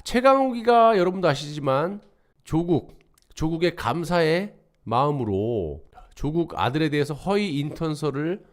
최강욱이가 여러분도 아시지만 조국의 감사의 마음으로 조국 아들에 대해서 허위 인턴서를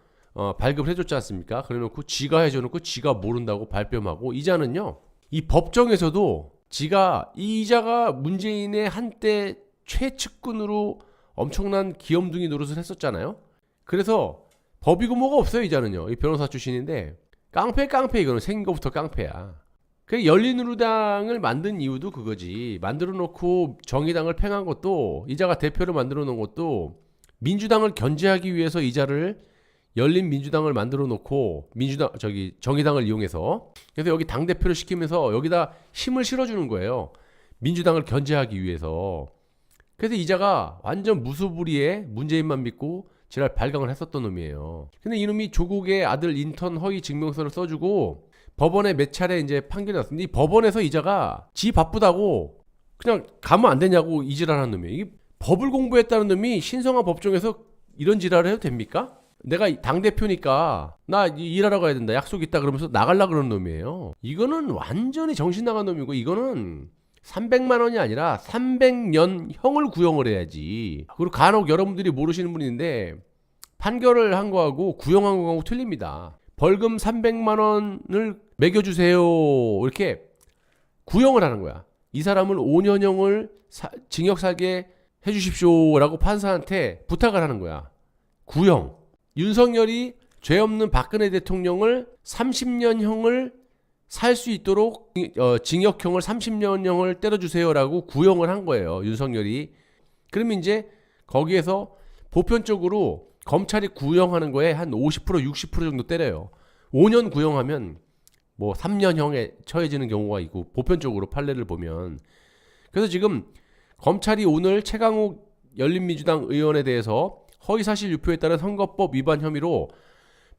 발급을 해줬지 않습니까? 그래놓고 지가 해줘놓고 지가 모른다고 발뺌하고, 이자는요 이 법정에서도 지가 이 이자가 문재인의 한때 최측근으로 엄청난 귀염둥이 노릇을 했었잖아요. 그래서 법이고 뭐가 없어요. 이자는요 이 변호사 출신인데 깡패 이거는 생긴 것부터 깡패야. 그 열린우리당을 만든 이유도 그거지. 만들어 놓고 정의당을 팽한 것도, 이자가 대표를 만들어 놓은 것도 민주당을 견제하기 위해서 이자를 열린민주당을 만들어 놓고 정의당을 이용해서, 그래서 여기 당 대표를 시키면서 여기다 힘을 실어주는 거예요. 민주당을 견제하기 위해서. 그래서 이자가 완전 무소불위에 문재인만 믿고 지랄 발광을 했었던 놈이에요. 근데 이놈이 조국의 아들 인턴 허위 증명서를 써주고 법원에 몇 차례 이제 판결이 났습니다. 이 법원에서 이자가 지 바쁘다고 그냥 가면 안 되냐고 이지랄하는 놈이에요. 이 법을 공부했다는 놈이 신성한 법정에서 이런 지랄을 해도 됩니까? 내가 당대표니까 나 일하러 가야 된다, 약속 있다 그러면서 나가려 그러는 놈이에요. 이거는 완전히 정신 나간 놈이고, 이거는 300만 원이 아니라 300년 형을 구형을 해야지. 그리고 간혹 여러분들이 모르시는 분인데 판결을 한 거하고 구형한 거하고 틀립니다. 벌금 300만 원을 매겨주세요 이렇게 구형을 하는 거야. 이 사람을 5년형을 징역 살게 해주십시오 라고 판사한테 부탁을 하는 거야. 구형. 윤석열이 죄 없는 박근혜 대통령을 30년형을 살 수 있도록 징역형을 30년형을 때려주세요라고 구형을 한 거예요. 윤석열이. 그러면 이제 거기에서 보편적으로 검찰이 구형하는 거에 한 50% 60% 정도 때려요. 5년 구형하면 뭐 3년형에 처해지는 경우가 있고, 보편적으로 판례를 보면. 그래서 지금 검찰이 오늘 최강욱 열린민주당 의원에 대해서 허위사실 유포에 따른 선거법 위반 혐의로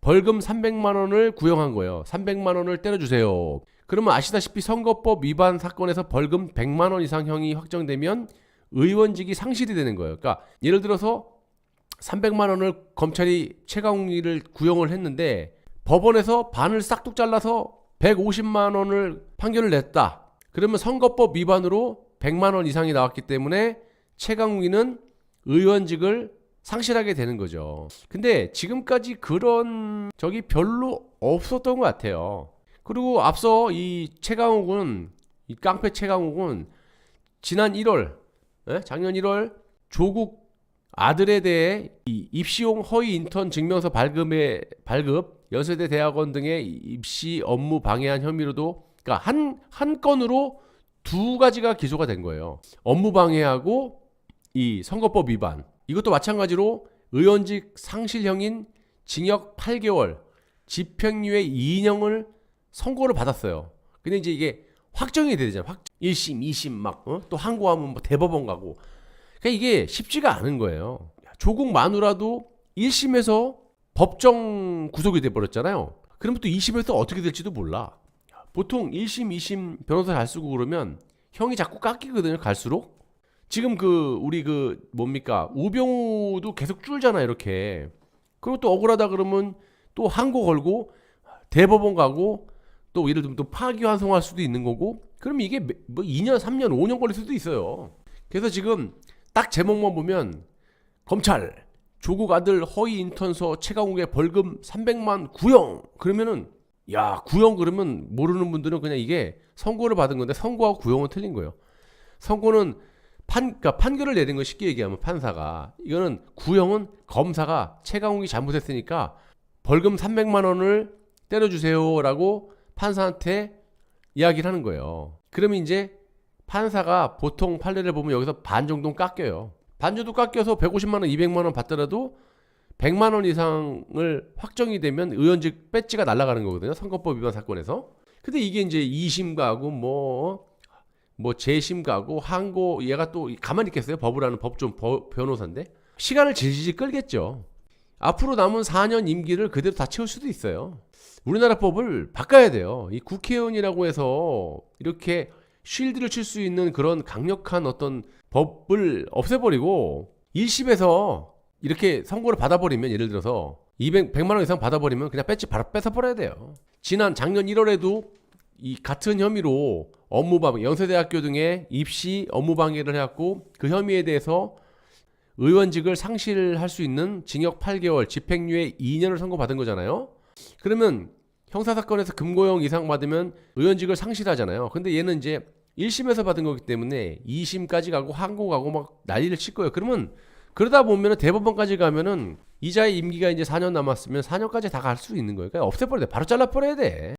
벌금 300만 원을 구형한 거예요. 300만 원을 때려주세요. 그러면 아시다시피 선거법 위반 사건에서 벌금 100만 원 이상 형이 확정되면 의원직이 상실이 되는 거예요. 그러니까 예를 들어서 300만 원을 검찰이 최강욱이를 구형을 했는데 법원에서 반을 싹둑 잘라서 150만 원을 판결을 냈다. 그러면 선거법 위반으로 100만 원 이상이 나왔기 때문에 최강욱이는 의원직을 상실하게 되는 거죠. 근데 지금까지 그런 적이 별로 없었던 것 같아요. 그리고 앞서 이 최강욱은, 이 깡패 최강욱은 지난 1월, 작년 1월 조국 아들에 대해 이 입시용 허위 인턴 증명서 발급, 연세대 대학원 등의 입시 업무 방해한 혐의로도, 그러니까 한 건으로 두 가지가 기소가 된 거예요. 업무 방해하고 이 선거법 위반. 이것도 마찬가지로 의원직 상실형인 징역 8개월, 집행유예 2년을 선고를 받았어요. 근데 이제 이게 확정이 돼야 되잖아. 1심, 2심 막 또 항고하면 뭐 대법원 가고. 그러니까 이게 쉽지가 않은 거예요. 조국 마누라도 1심에서 법정 구속이 돼 버렸잖아요. 그러면 또 2심에서 어떻게 될지도 몰라. 보통 1심, 2심 변호사 잘 쓰고 그러면 형이 자꾸 깎이거든요, 갈수록. 지금 우리 우병우도 계속 줄잖아, 이렇게. 그리고 또 억울하다 그러면 또 항고 걸고 대법원 가고, 또 예를 들면 또 파기환송할 수도 있는 거고. 그러면 이게 뭐 2년, 3년, 5년 걸릴 수도 있어요. 그래서 지금 딱 제목만 보면 검찰 조국 아들 허위 인턴서 최강욱의 벌금 300만 구형. 그러면은 구형 그러면 모르는 분들은 그냥 이게 선고를 받은 건데, 선고하고 구형은 틀린 거예요. 선고는 그러니까 판결을 내린 거 쉽게 얘기하면 판사가, 이거는 구형은 검사가 최강욱이 잘못했으니까 벌금 300만 원을 때려주세요라고 판사한테 이야기를 하는 거예요. 그러면 이제 판사가 보통 판례를 보면 여기서 반 정도 깎여요. 반 정도 깎여서 150만 원, 200만 원 받더라도 100만 원 이상을 확정이 되면 의원직 배지가 날아가는 거거든요. 선거법 위반 사건에서. 근데 이게 이제 2심 가고 뭐 재심 가고 항고, 얘가 또 가만히 있겠어요? 법을 하는 법조 변호사인데 시간을 질질 끌겠죠. 앞으로 남은 4년 임기를 그대로 다 채울 수도 있어요. 우리나라 법을 바꿔야 돼요. 이 국회의원이라고 해서 이렇게 쉴드를 칠 수 있는 그런 강력한 어떤 법을 없애버리고 1심에서 이렇게 선고를 받아버리면, 예를 들어서 100만 원 이상 받아버리면 그냥 배지 바로 뺏어버려야 돼요. 작년 1월에도 이 같은 혐의로 업무방해, 연세대학교 등의 입시 업무방해를 해갖고 그 혐의에 대해서 의원직을 상실할 수 있는 징역 8개월, 집행유예 2년을 선고받은 거잖아요. 그러면 형사사건에서 금고형 이상 받으면 의원직을 상실하잖아요. 근데 얘는 이제 1심에서 받은 거기 때문에 2심까지 가고 항고 가고 막 난리를 칠 거예요. 그러면 그러다 보면은 대법원까지 가면은 이자의 임기가 이제 4년 남았으면 4년까지 다 갈 수 있는 거예요. 그러니까 없애버려야 돼. 바로 잘라버려야 돼.